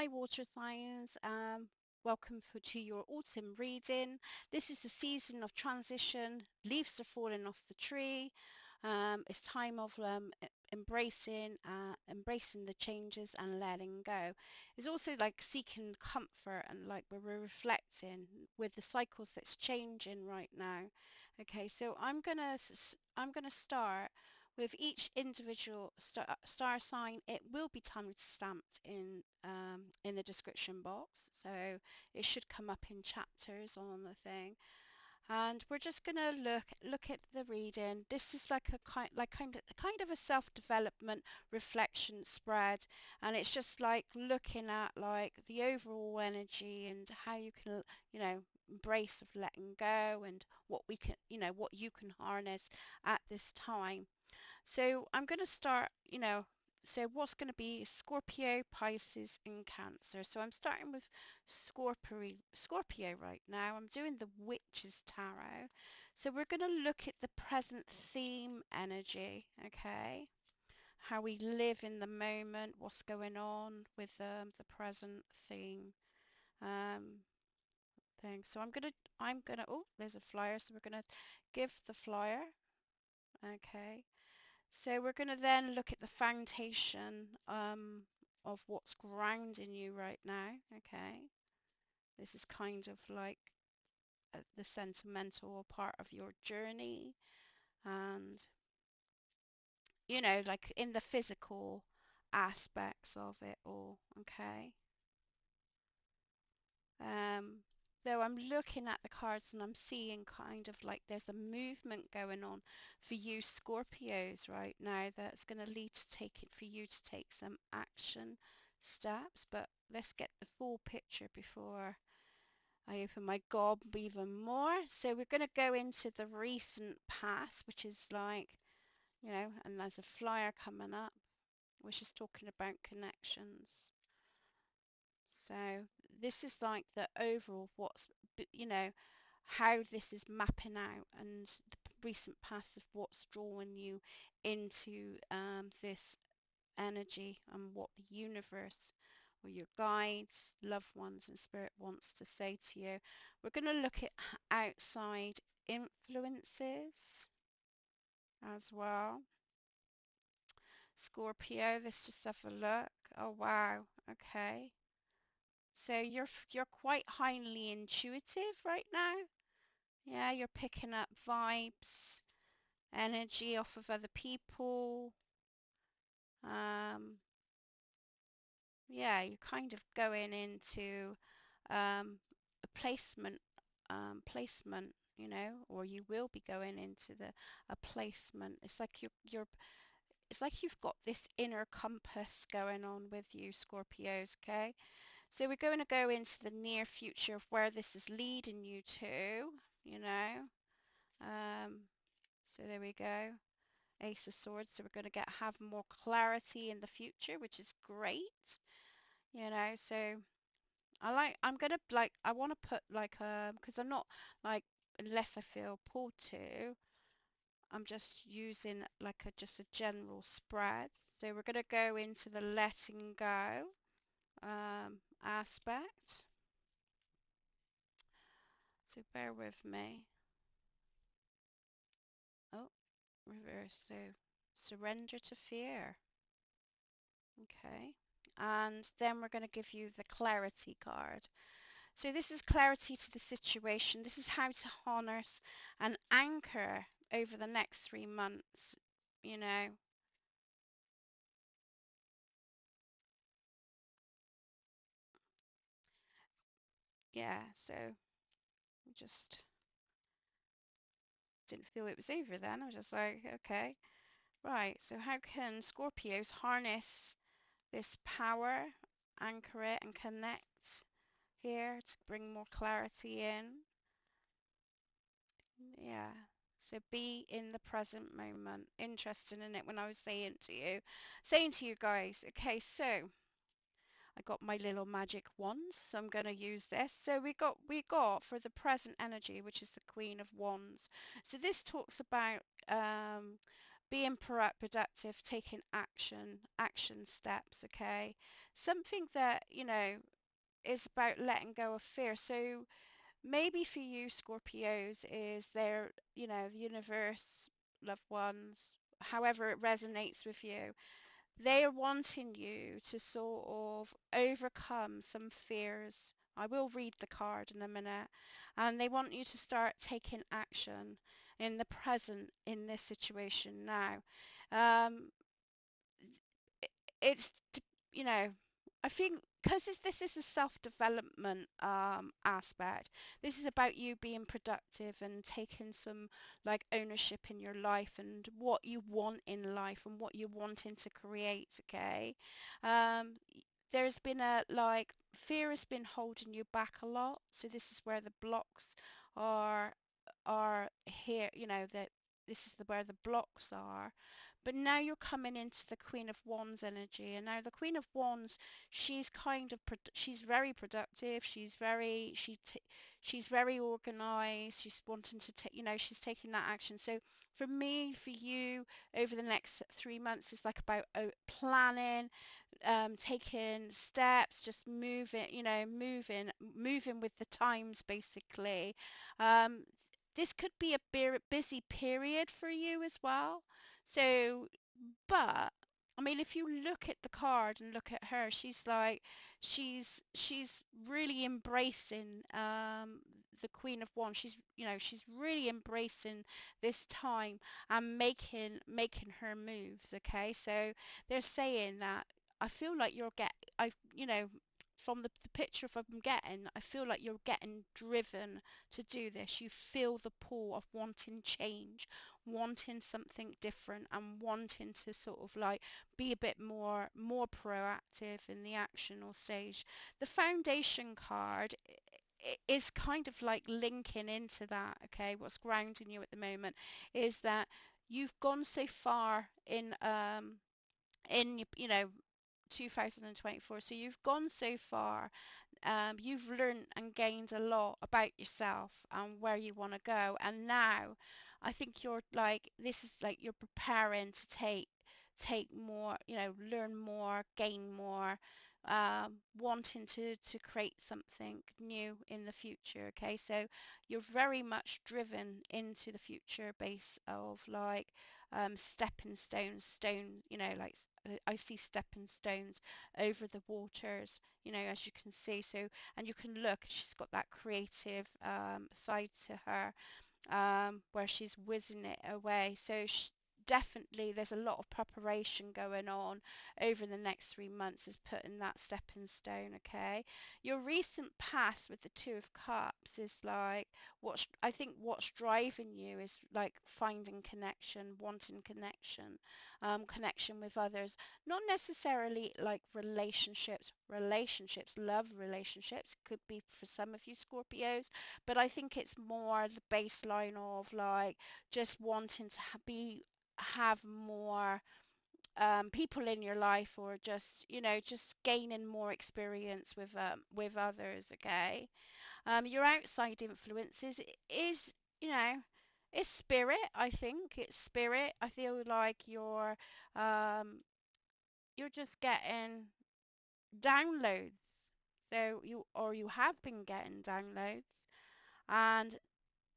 Hi water signs, welcome to your autumn reading. This is the season of transition. Leaves are falling off the tree. It's time of embracing the changes and letting go. It's also like seeking comfort and like we're reflecting with the cycles that's changing right now. Okay, so I'm gonna start with each individual star sign. It will be time stamped in the description box, so it should come up in chapters on the thing. And we're just gonna look at the reading. This is like a kind of a self-development reflection spread, and it's just like looking at like the overall energy and how you can, embrace of letting go and what we can, what you can harness at this time. So I'm going to start, so what's going to be Scorpio, Pisces and Cancer. So I'm starting with Scorpio right now. I'm doing the Witch's Tarot. So we're going to look at the present theme energy, okay? How we live in the moment, what's going on with the present theme um, thing. So oh, there's a flyer. So we're going to give the flyer, okay? So we're going to then look at the foundation of what's grounding you right now. Okay, this is kind of like the sentimental part of your journey, and like in the physical aspects of it all. Okay. Um, though I'm looking at the cards and I'm seeing kind of like there's a movement going on for you Scorpios right now that's going to lead to for you to take some action steps. But let's get the full picture before I open my gob even more. So we're going to go into the recent past, which is like, and there's a flyer coming up, which is talking about connections. So this is like the overall how this is mapping out and the recent past of what's drawing you into this energy and what the universe or your guides, loved ones and spirit wants to say to you. We're going to look at outside influences as well. Scorpio, let's just have a look. Oh wow, okay. So you're quite highly intuitive right now. Yeah, you're picking up vibes, energy off of other people. Um, yeah, you're kind of going into a placement, or you will be going into a placement. It's like it's like you've got this inner compass going on with you, Scorpios, okay? So we're going to go into the near future of where this is leading you to, you know. So there we go. Ace of Swords. So we're going to have more clarity in the future, which is great. So I'm going to I want to put like, because I'm not like, unless I feel pulled to, I'm just using like just a general spread. So we're going to go into the letting go aspect. So bear with me. Oh, reverse. So surrender to fear. Okay. And then we're going to give you the clarity card. So this is clarity to the situation. This is how to harness and anchor over the next 3 months, you know. Yeah, so just didn't feel it was over then. I was just like, okay, right. So how can Scorpios harness this power, anchor it and connect here to bring more clarity in? Yeah. So be in the present moment. Interesting, isn't it? When I was saying to you guys, okay, so I got my little magic wand, so I'm going to use this. So we got for the present energy, which is the Queen of Wands. So this talks about being productive, taking action steps, okay? Something that, is about letting go of fear. So maybe for you, Scorpios, is there, the universe, loved ones, however it resonates with you, they are wanting you to sort of overcome some fears. I will read the card in a minute. And they want you to start taking action in the present in this situation now. Um, it's you know I think because this is a self-development aspect. This is about you being productive and taking some like ownership in your life and what you want in life and what you're wanting to create. Okay. um there's been a like fear has been holding you back a lot, so this is where the blocks are here, that this is where the blocks are. But now you're coming into the Queen of Wands energy, and now the Queen of Wands, she's kind of she's very productive. She's very organized. She's wanting to take, she's taking that action. So for me, for you, over the next 3 months, it's like about planning, taking steps, just moving, moving with the times, basically. Um, this could be a busy period for you as well. So, but I mean, if you look at the card and look at her, she's like, she's really embracing the Queen of Wands. She's really embracing this time and making her moves. Okay, so they're saying that I feel like from the picture if I'm getting, I feel like you're getting driven to do this. You feel the pull of wanting change, wanting something different, and wanting to sort of like be a bit more proactive in the actional stage. The foundation card is kind of like linking into that. Okay, what's grounding you at the moment is that you've gone so far in 2024, so you've gone so far. You've learned and gained a lot about yourself and where you want to go, and now I think you're like, this is like you're preparing to take more, learn more, gain more, wanting to create something new in the future. Okay, so you're very much driven into the future base of like stepping stones, like I see stepping stones over the waters, as you can see. So, and you can look, she's got that creative side to her, where she's whizzing it away. So definitely there's a lot of preparation going on over the next 3 months, is putting that stepping stone. Okay, your recent past with the Two of Cups is like, I think what's driving you is like finding connection, wanting connection, connection with others, not necessarily like love relationships could be for some of you Scorpios, but I think it's more the baseline of like just wanting to have more people in your life, or just just gaining more experience with others. Okay, your outside influences is, you know it's spirit. I think it's spirit. I feel like um you're just getting downloads, so you have been getting downloads, and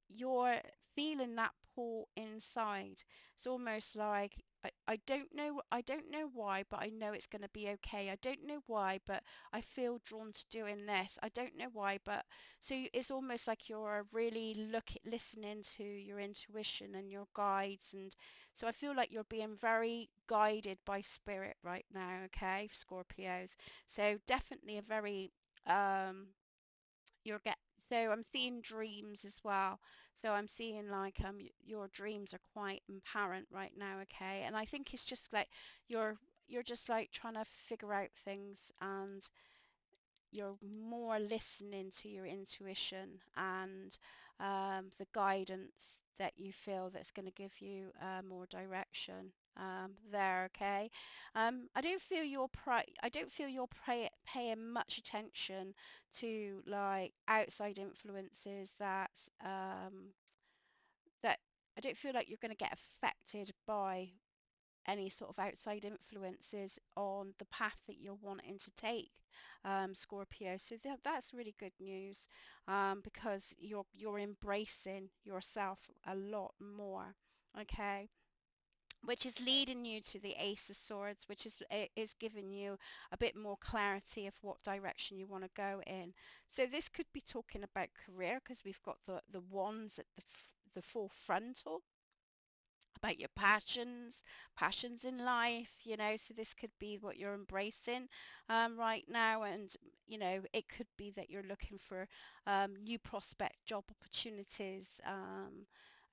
you're feeling that pull inside. It's almost like I don't know why, but I know it's going to be okay. I don't know why, but I feel drawn to doing this. I don't know why, but so it's almost like you're really listening to your intuition and your guides, and so I feel like you're being very guided by spirit right now. Okay, Scorpios. So definitely a very um you're get so I'm seeing dreams as well. So I'm seeing like your dreams are quite apparent right now. Okay, and I think it's just like you're you're just like trying to figure out things, and you're more listening to your intuition and the guidance that you feel that's going to give you more direction there. Okay, I don't feel you're paying much attention to like outside influences that I don't feel like you're going to get affected by any sort of outside influences on the path that you're wanting to take, Scorpio. So that's really good news, because you're embracing yourself a lot more. Okay, which is leading you to the Ace of Swords, which is giving you a bit more clarity of what direction you want to go in. So this could be talking about career, because we've got the wands at the full frontal, about your passions in life, you know. So this could be what you're embracing right now, and you know, it could be that you're looking for new prospect job opportunities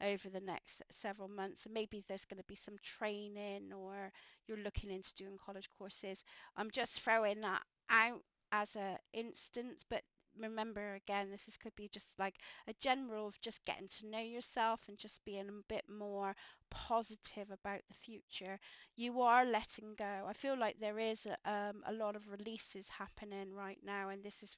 over the next several months, and maybe there's going to be some training, or you're looking into doing college courses. I'm just throwing that out as a instance, but remember, again, could be just like a general of just getting to know yourself and just being a bit more positive about the future. You are letting go. I feel like there is a lot of releases happening right now, and this is,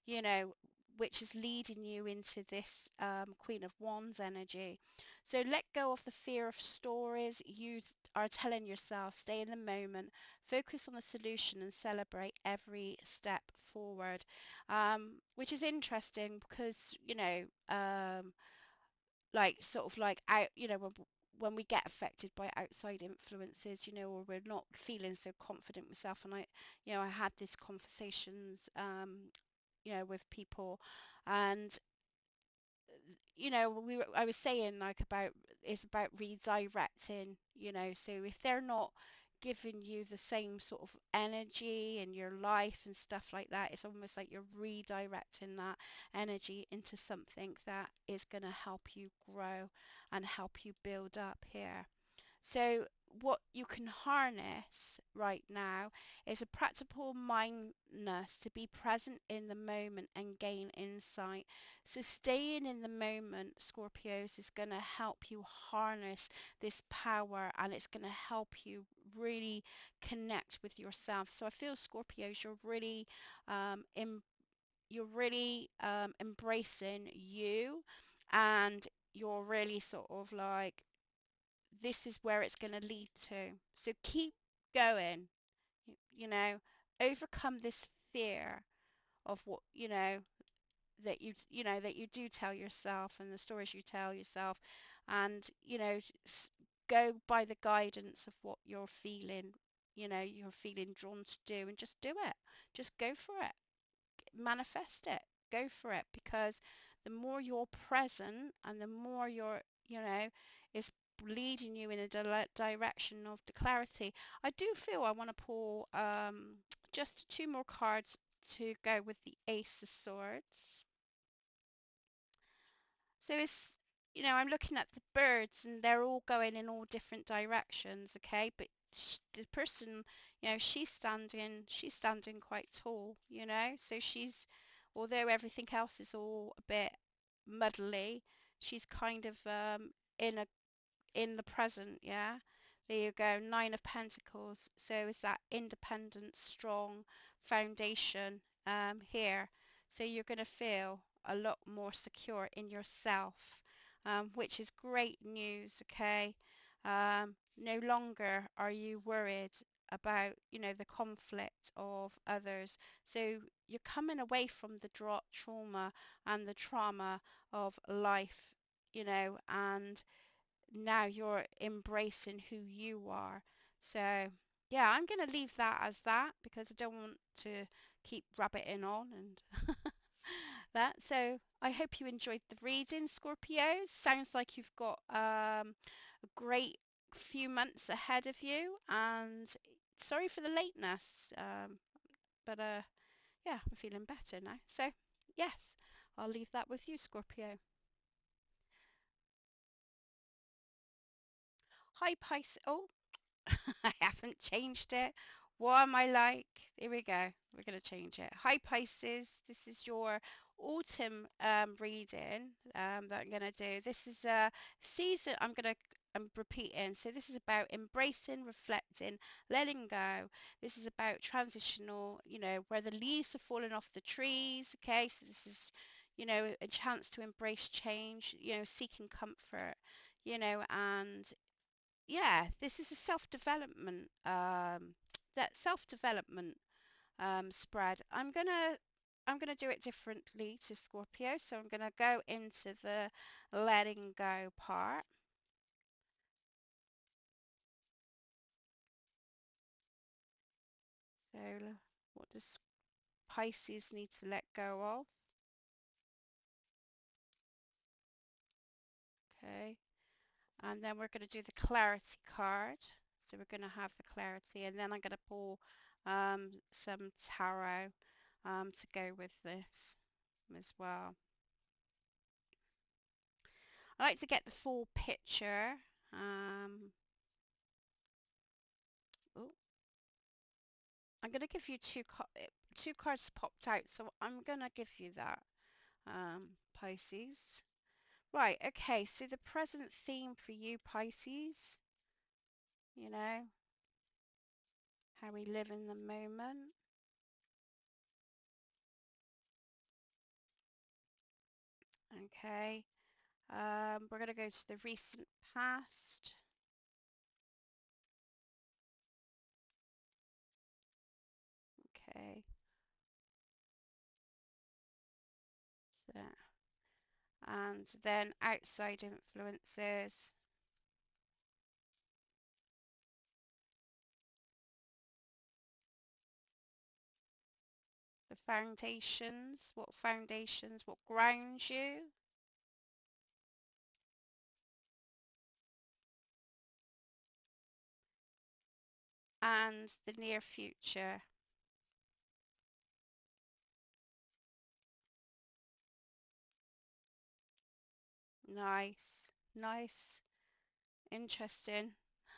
you know, which is leading you into this Queen of Wands energy. So let go of the fear of stories. You are telling yourself, stay in the moment, focus on the solution, and celebrate every step forward, which is interesting because, you know, like sort of like out, you know, when we get affected by outside influences, you know, or we're not feeling so confident with self. And you know, I had these conversations, you know, with people, and you know, I was saying like about, it's about redirecting, you know. So if they're not giving you the same sort of energy in your life and stuff like that, it's almost like you're redirecting that energy into something that is going to help you grow and help you build up here. So what you can harness right now is a practical mindfulness to be present in the moment and gain insight. So staying in the moment, Scorpios, is going to help you harness this power, and it's going to help you really connect with yourself. So I feel, Scorpios, you're really embracing you, and you're really sort of like, this is where it's going to lead to. So keep going, you know, overcome this fear of what, you know, that you do tell yourself, and the stories you tell yourself, and, you know, go by the guidance of what you're feeling, you know, you're feeling drawn to do, and just do it. Just go for it. Manifest it. Go for it, because the more you're present and the more you're, you know, is leading you in a direction of the clarity. I do feel I want to pull just two more cards to go with the Ace of Swords. So it's, you know, I'm looking at the birds, and they're all going in all different directions, okay? But the person, you know, she's standing quite tall, you know? So she's, although everything else is all a bit muddly, she's kind of in a in the present, yeah? There you go, Nine of Pentacles. So is that independent, strong foundation here. So you're going to feel a lot more secure in yourself, which is great news, okay? No longer are you worried about, you know, the conflict of others. So you're coming away from the trauma and the trauma of life, you know, and now you're embracing who you are. So yeah, I'm going to leave that as that, because I don't want to keep rabbiting on and that. So I hope you enjoyed the reading, Scorpios. Sounds like you've got a great few months ahead of you, and sorry for the lateness, but yeah, I'm feeling better now. So yes, I'll leave that with you, Scorpio. Hi, Pisces. Oh, I haven't changed it. What am I like? Here we go. We're going to change it. Hi Pisces. This is your autumn reading that I'm going to do. This is a season I'm repeating. So this is about embracing, reflecting, letting go. This is about transitional, you know, where the leaves are falling off the trees. Okay, so this is, you know, a chance to embrace change, you know, seeking comfort, you know, and yeah, this is a self-development that self-development spread. I'm gonna do it differently to Scorpio, so I'm gonna go into the letting go part. So what does Pisces need to let go of? Okay, and then we're going to do the clarity card. So we're going to have the clarity, and then I'm going to pull some tarot to go with this as well. I like to get the full picture. Oh, I'm going to give you two cards popped out, so I'm going to give you that, Pisces. Right, okay, so the present theme for you, Pisces, you know, how we live in the moment. Okay, we're going to go to the recent past. Okay, so, and then outside influences. The foundations, what grounds you, and the near future. Nice, nice, interesting.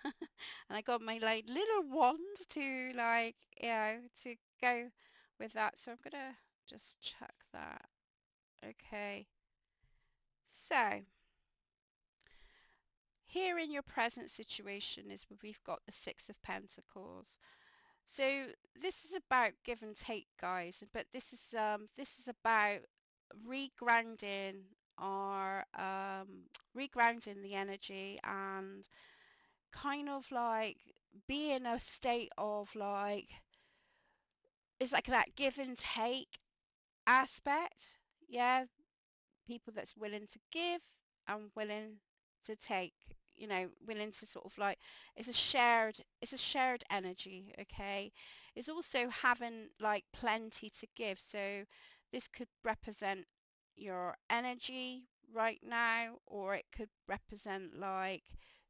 And I got my like little wand to like, to go with that. So I'm gonna just check that. Okay. So here in your present situation is where we've got the Six of Pentacles. So this is about give and take, guys, but this is about regrounding our regrounding the energy and kind of like be in a state of like it's like that give and take aspect. Yeah, people that's willing to give and willing to take, willing to sort of like it's a shared energy. Okay, it's also having like plenty to give, so this could represent your energy right now, or it could represent like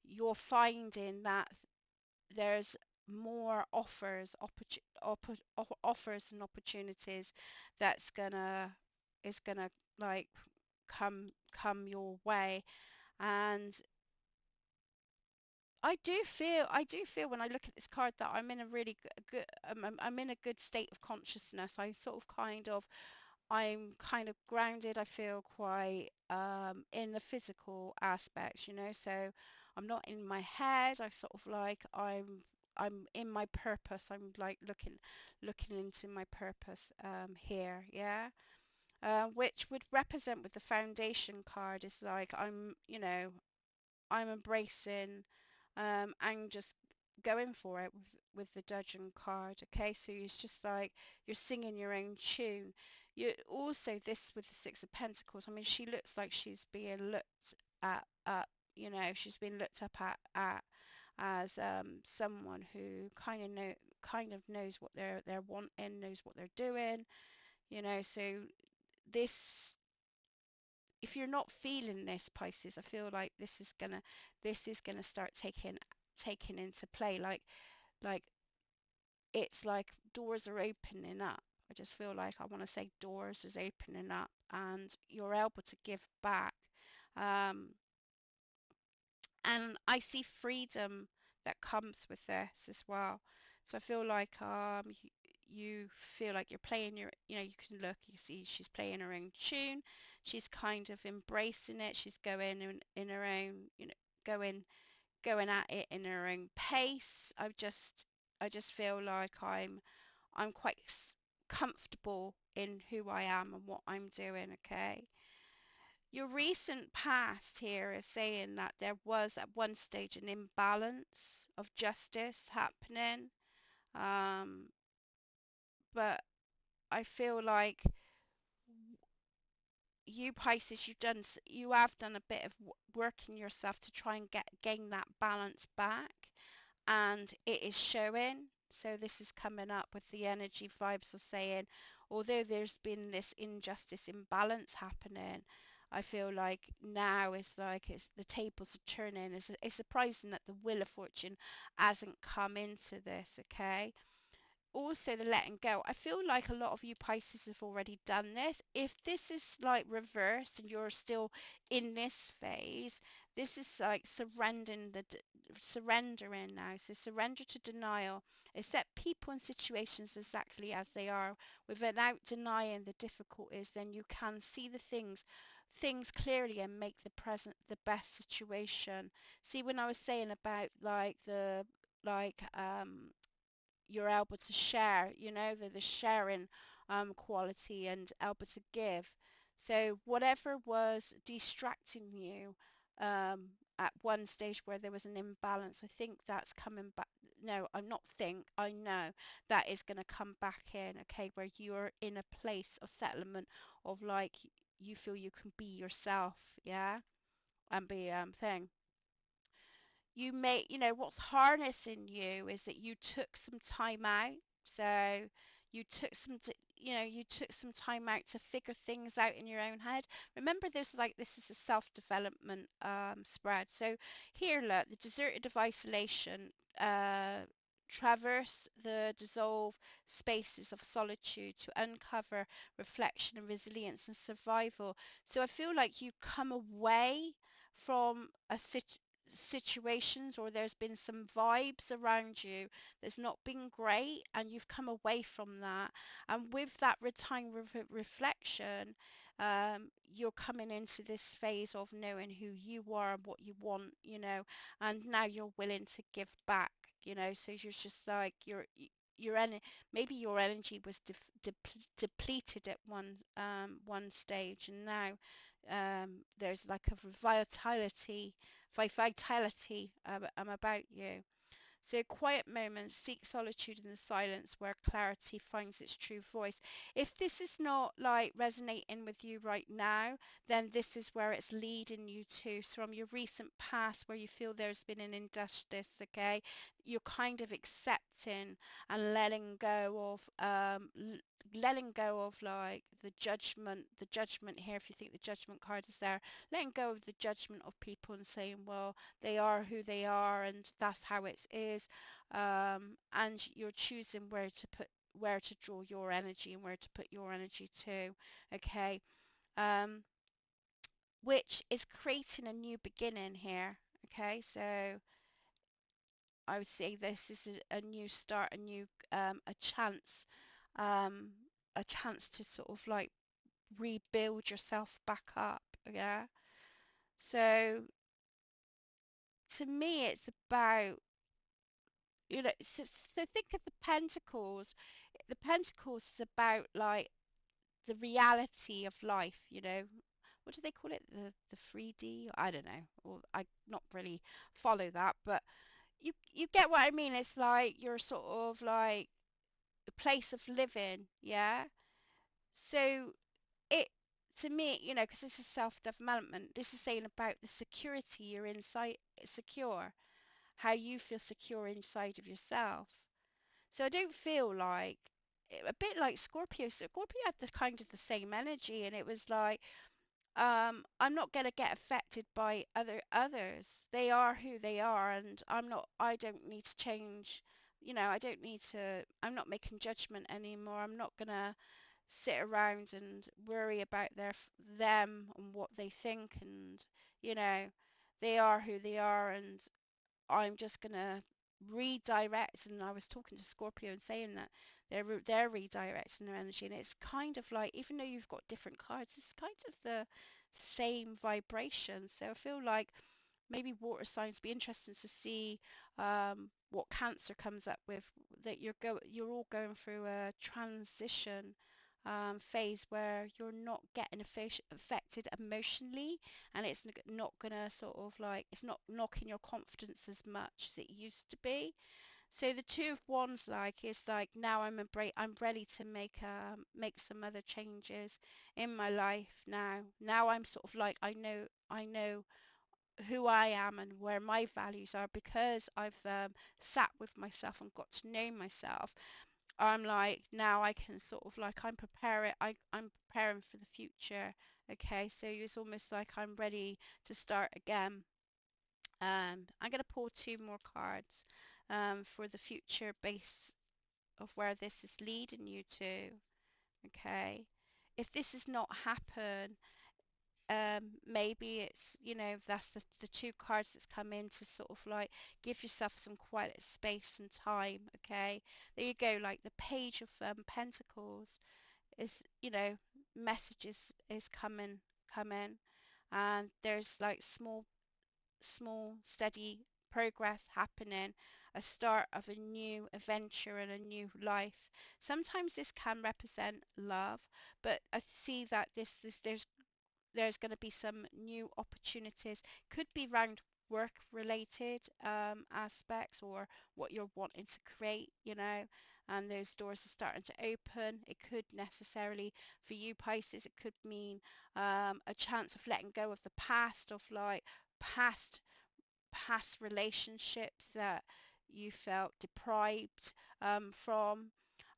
you're finding that there's more offers and opportunities that's gonna is gonna like come your way. And I do feel when I look at this card that I'm in a really good I'm in a good state of consciousness. I'm kind of grounded. I feel quite in the physical aspects, so I'm not in my head. I sort of like I'm in my purpose. I'm like looking into my purpose here, yeah. Which would represent with the foundation card is like I'm embracing and just going for it with the Dudgeon card. Okay, so it's just like you're singing your own tune. You also this with the Six of Pentacles. I mean, she looks like she's being looked at. She's been looked up at as someone who kind of knows what they're wanting, knows what they're doing. So this if you're not feeling this, Pisces, I feel like this is gonna start taking into play. Like it's like doors are opening up. I just feel like I want to say doors is opening up, and you're able to give back. Um, and I see freedom that comes with this as well. So I feel like you feel like you're playing you can look, you see she's playing her own tune. She's kind of embracing it. She's going in her own, going at it in her own pace. I just feel like I'm quite comfortable in who I am and what I'm doing, okay? Your recent past here is saying that there was at one stage an imbalance of justice happening. Um, but I feel like you Pisces, you have done a bit of work in yourself to try and gain that balance back, and it is showing. So this is coming up with the energy vibes of saying, although there's been this injustice imbalance happening, I feel like now it's like it's the tables are turning. It's surprising that the Wheel of Fortune hasn't come into this, okay? Also the letting go. I feel like a lot of you Pisces have already done this. If this is like reversed and you're still in this phase, this is like surrendering now. So surrender to denial. Accept people and situations exactly as they are without denying the difficulties. Then you can see the things clearly and make the present the best situation. See, when I was saying about like the like you're able to share, the sharing quality and able to give. So whatever was distracting you um, at one stage where there was an imbalance, I think that's coming back. No, I'm not think, I know that is going to come back in, okay, where you're in a place of settlement of like you feel you can be yourself, yeah, and be thing you may, what's harnessing you is that you took some time out. So you took you took some time out to figure things out in your own head. Remember, this is a self-development spread. So here, look, the deserted of isolation, uh, traverse the dissolve spaces of solitude to uncover reflection and resilience and survival. So I feel like you come away from a situations, or there's been some vibes around you that's not been great, and you've come away from that, and with that time reflection, you're coming into this phase of knowing who you are and what you want, and now you're willing to give back, so you're just like maybe your energy was depleted at one stage, and now there's like a vitality about you. So quiet moments, seek solitude in the silence where clarity finds its true voice. If this is not like resonating with you right now, then this is where it's leading you to. So from your recent past where you feel there's been an injustice, okay, you're kind of accepting and letting go of like the judgment here, if you think the judgment card is there, letting go of the judgment of people and saying, well, they are who they are and that's how it is, and you're choosing where to draw your energy and where to put your energy to, okay, um, which is creating a new beginning here, okay. So I would say this is a new start, um, a chance to sort of like rebuild yourself back up, yeah. So to me it's about, so think of the pentacles. The pentacles is about like the reality of life, what do they call it, the 3D, I don't know, or I not really follow that, but you get what I mean. It's like you're sort of like a place of living, yeah. So it, to me, because this is self-development, this is saying about the security you're inside, secure, how you feel secure inside of yourself. So I don't feel like, a bit like Scorpio. So Scorpio had the kind of the same energy, and it was like, I'm not going to get affected by others. They are who they are, and I don't need to change. I don't need to. I'm not making judgment anymore. I'm not going to sit around and worry about them and what they think, and you know they are who they are, and I'm just gonna redirect. And I was talking to Scorpio and saying that they're redirecting their energy, and it's kind of like, even though you've got different cards, it's kind of the same vibration. So I feel like maybe water signs be interesting to see what Cancer comes up with. That you're all going through a transition, phase where you're not getting affected emotionally, and it's not gonna sort of like, it's not knocking your confidence as much as it used to be. So the Two of Wands like is like, now I'm ready to make some other changes in my life now. Now I'm sort of like, I know who I am and where my values are, because I've sat with myself and got to know myself. I'm like, now I can sort of like, I'm preparing for the future. Okay, so it's almost like I'm ready to start again. I'm going to pull two more cards for the future base of where this is leading you to. Okay, if this has not happened, maybe it's, that's the two cards that's come in to sort of like give yourself some quiet space and time. Okay, there you go, like the Page of Pentacles is, messages is coming, and there's like small steady progress happening, a start of a new adventure and a new life. Sometimes this can represent love, but I see that there's going to be some new opportunities. Could be around work related aspects, or what you're wanting to create, and those doors are starting to open. It could necessarily, for you Pisces, it could mean a chance of letting go of the past, of like past relationships that you felt deprived from,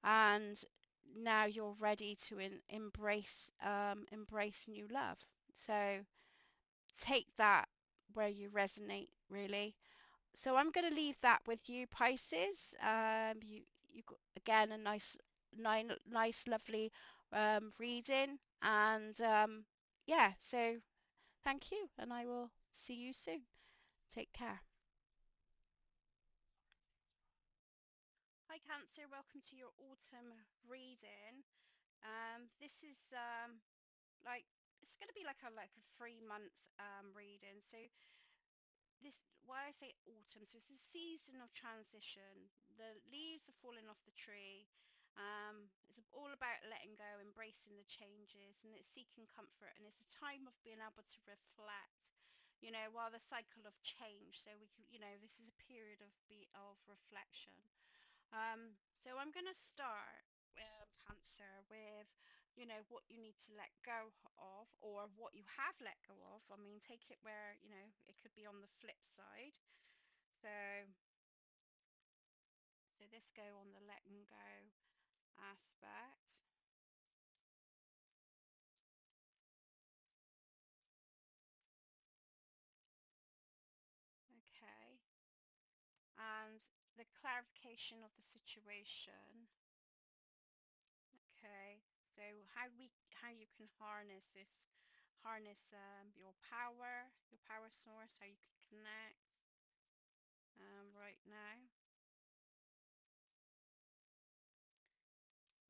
and now you're ready to embrace new love. So take that where you resonate, really. So I'm going to leave that with you, Pisces. You got again a nice, lovely reading, and yeah. So thank you, and I will see you soon. Take care. Hi Cancer, welcome to your autumn reading. This is like, it's going to be like a 3 months reading. So this, why I say autumn, so it's a season of transition. The leaves are falling off the tree. It's all about letting go, embracing the changes, and it's seeking comfort, and it's a time of being able to reflect, while the cycle of change. So this is a period of reflection. So I'm going to start, Cancer, with, what you need to let go of, or what you have let go of. I mean, take it where, it could be on the flip side. So, so this go on the letting go aspect. Okay. And the clarification of the situation. Okay. So how you can harness your power source, how you can connect right now.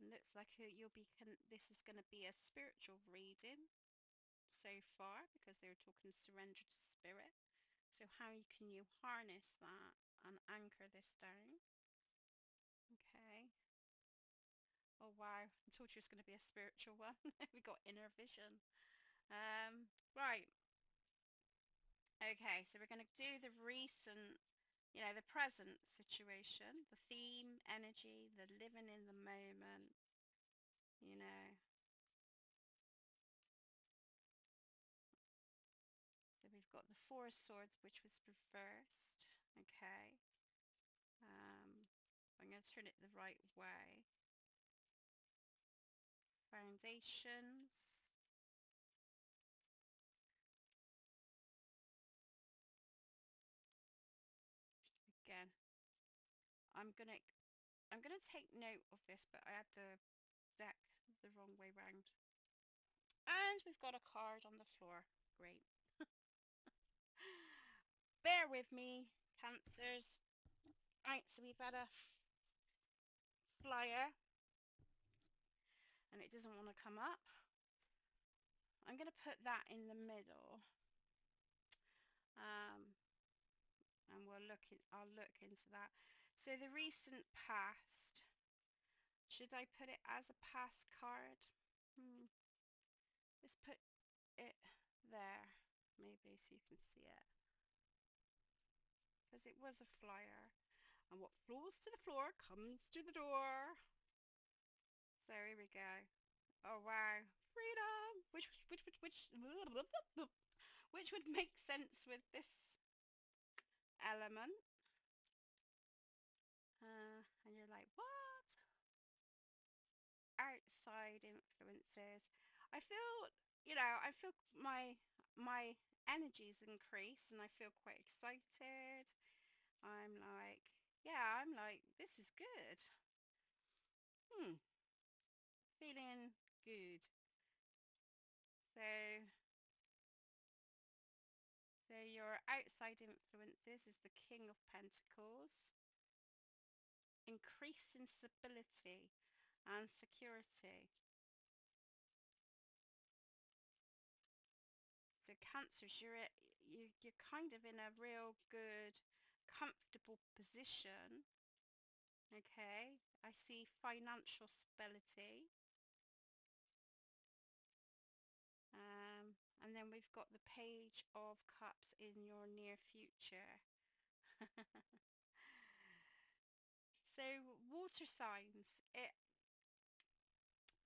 It looks like this is going to be a spiritual reading so far, because they were talking surrender to spirit. So how can you harness that and anchor this down? Okay. Oh wow, I told you it's going to be a spiritual one. We got inner vision. Right. Okay, so we're going to do the recent, the present situation, the theme, energy, the living in the moment, you know. So we've got the Four of Swords, which was reversed. Okay. I'm going to turn it the right way. Foundations. Again, I'm gonna take note of this, but I had the deck the wrong way round. And we've got a card on the floor. Great. Bear with me, Cancers. Right, so we've had a flyer, and it doesn't want to come up. I'm going to put that in the middle, and I'll look into that. So the recent past, Should I put it as a past card? Let's put it there, maybe, so you can see it. Because it was a flyer. And what falls to the floor comes to the door. So here we go. Oh wow, freedom! Which would make sense with this element. And you're like, what? Outside influences. I feel, I feel my energy's increased and I feel quite excited. I'm like, yeah, I'm like, this is good. Feeling good. So your outside influences is the King of Pentacles, increasing stability and security. So Cancers, you're kind of in a real good, comfortable position. Okay, I see financial stability. And then we've got the Page of Cups in your near future. So water signs,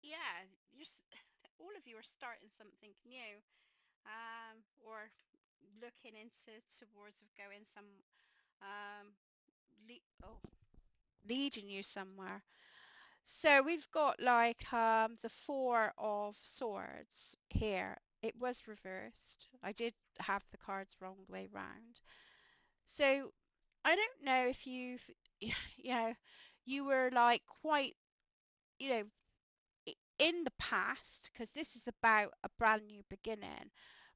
yeah, just all of you are starting something new, or looking into towards of going some um, leading you somewhere. So we've got like the Four of Swords here. It was reversed. I did have the cards wrong the way round. So I don't know if you've, you were like quite, you know, in the past, because this is about a brand new beginning,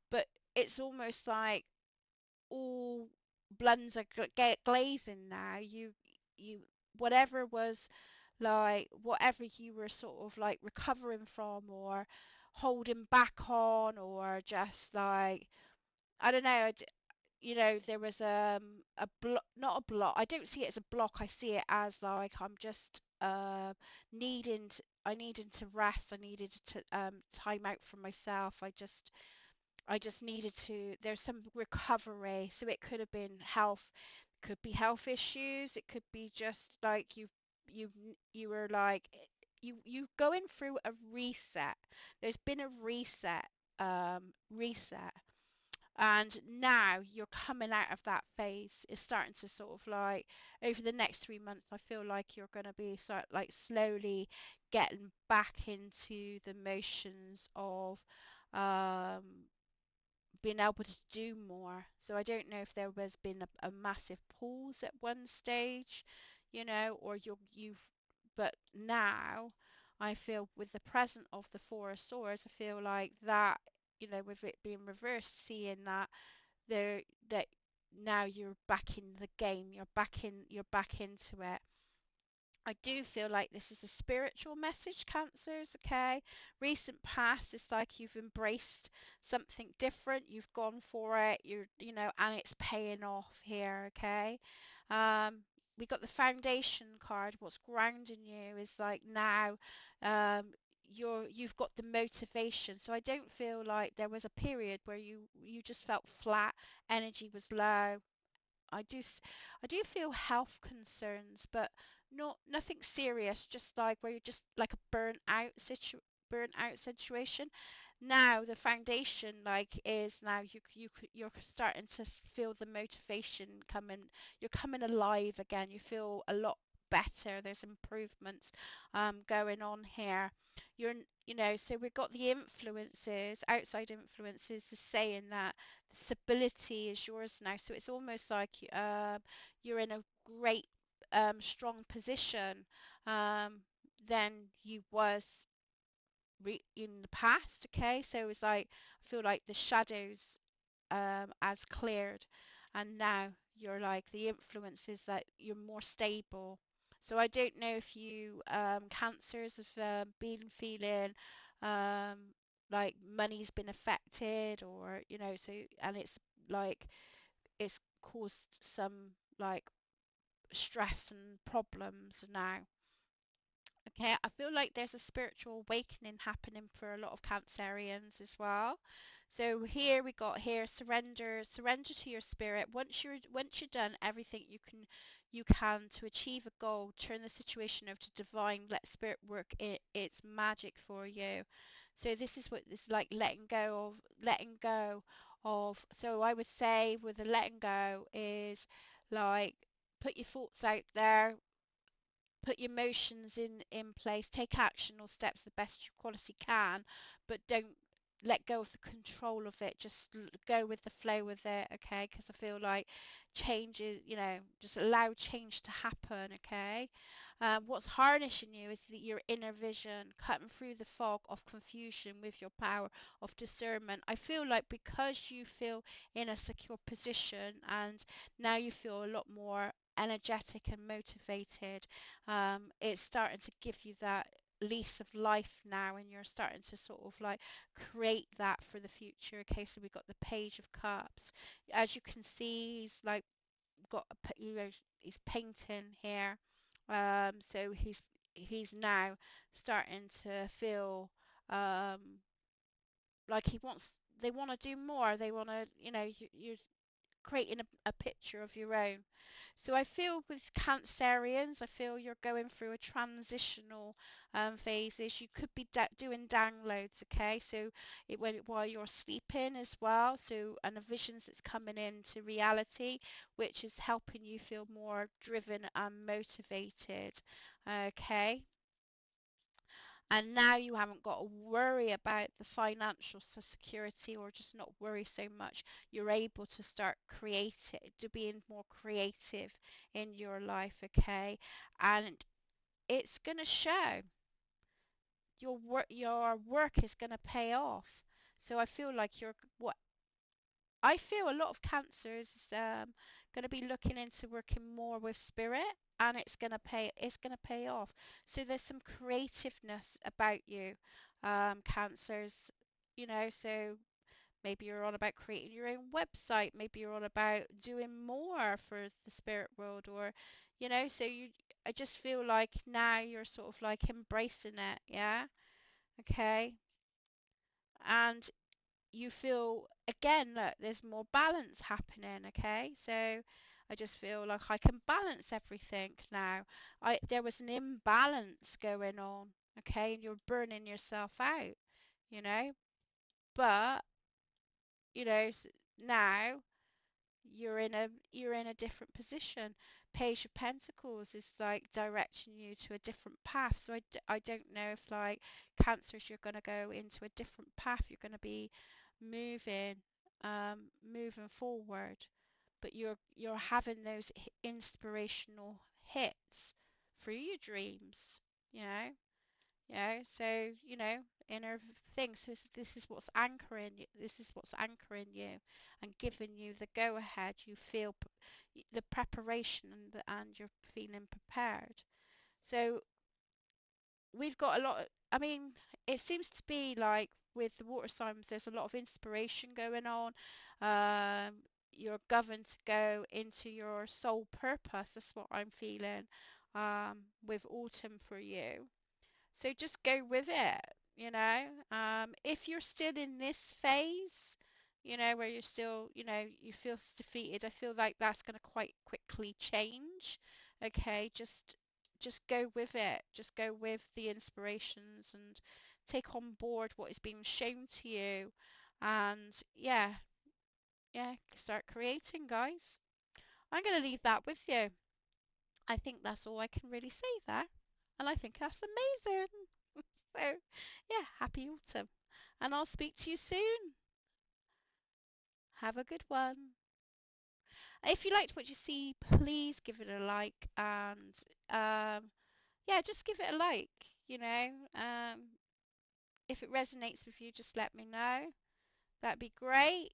but it's almost like all blends are glazing now. You whatever was like, whatever you were sort of like recovering from or holding back on, or just like, I don't know, there was a block, not a block. I don't see it as a block. I see it as like I'm just I needed to rest. I needed to time out for myself. I just needed to, there's some recovery. So it could have been health, could be health issues. It could be just like you were like, you going through a reset. There's been a reset, and now you're coming out of that phase. It's starting to sort of like, over the next 3 months, I feel like you're going to be like slowly getting back into the motions of um being able to do more. So I don't know if there has been a massive pause at one stage, or but now I feel with the present of the Four of Swords, I feel like that, with it being reversed, seeing that that now you're back in the game, you're back into it. I do feel like this is a spiritual message, Cancers, okay? Recent past, it's like you've embraced something different, you've gone for it, and it's paying off here, okay? We got the Foundation card. What's grounding you is like now you've got the motivation. So I don't feel like there was a period where you just felt flat, energy was low. I do feel health concerns, but nothing serious, just like where you're just like a burnt out situation. Now the foundation like is now you're starting to feel the motivation coming. You're coming alive again. You feel a lot better. There's improvements going on here. So we've got the influences, outside influences, is saying that the stability is yours now. So it's almost like you're in a great strong position than you was in the past. Okay, so it's like, I feel like the shadows as cleared, and now you're like, the influences that you're more stable. So I don't know if you Cancers have been feeling like money's been affected, or and it's like it's caused some like stress and problems now. Okay, I feel like there's a spiritual awakening happening for a lot of Cancerians as well. So here we got here surrender to your spirit. Once you're done everything you can to achieve a goal, turn the situation over to divine, let spirit work its magic for you. So this is what this is like, letting go of. So I would say with the letting go is like, put your thoughts out there, put your emotions in place, take action or steps the best you quality can, but don't let go of the control of it. Just go with the flow with it, okay? Because I feel like change is, just allow change to happen, okay? What's harnessing you is your inner vision, cutting through the fog of confusion with your power of discernment. I feel like because you feel in a secure position and now you feel a lot more energetic and motivated, it's starting to give you that lease of life now, and you're starting to sort of like create that for the future. Okay, so we've got the Page of Cups. As you can see, he's like got he's painting here. So he's now starting to feel um like they want to do more. They want to, you're creating a picture of your own. So I feel with Cancerians, I feel you're going through a transitional phases. You could be doing downloads, okay? So while you're sleeping as well. So, and the visions that's coming into reality, which is helping you feel more driven and motivated, okay? And now you haven't got to worry about the financial security, or just not worry so much. You're able to start to being more creative in your life, okay? And it's going to show. Your work is going to pay off. So I feel like what I feel a lot of cancers going to be looking into working more with spirit, and it's going to pay off. So there's some creativeness about you, cancers, so maybe you're on about creating your own website, maybe you're on about doing more for the spirit world, or so I just feel like now you're sort of like embracing it, yeah, okay, and you feel again that there's more balance happening, okay? So I just feel like I can balance everything now. There was an imbalance going on, okay, and you're burning yourself out, you know, but now you're in a different position. Page of Pentacles is like directing you to a different path. So I don't know if like Cancers, you're going to go into a different path. You're going to be moving moving forward, but you're having those inspirational hits through your dreams, you know so inner things. So this is what's anchoring you. This is what's anchoring you and giving you the go ahead. You feel the preparation, and you're feeling prepared. So we've got a lot. I mean, it seems to be like with the water signs, there's a lot of inspiration going on. Um, you're governed to go into your soul purpose. That's what I'm feeling with autumn for you. So just go with it. If you're still in this phase, where you're still, you feel defeated, I feel like that's going to quite quickly change. Okay, just go with it. Just go with the inspirations and take on board what is being shown to you. And yeah, yeah, start creating, guys. I'm going to leave that with you. I think that's all I can really say there. And I think that's amazing. So, yeah, happy autumn. And I'll speak to you soon. Have a good one. If you liked what you see, please give it a like. And yeah, just give it a like. You know, um, if it resonates with you, just let me know. That'd be great.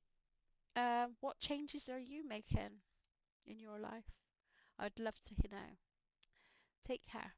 What changes are you making in your life? I'd love to know. Take care.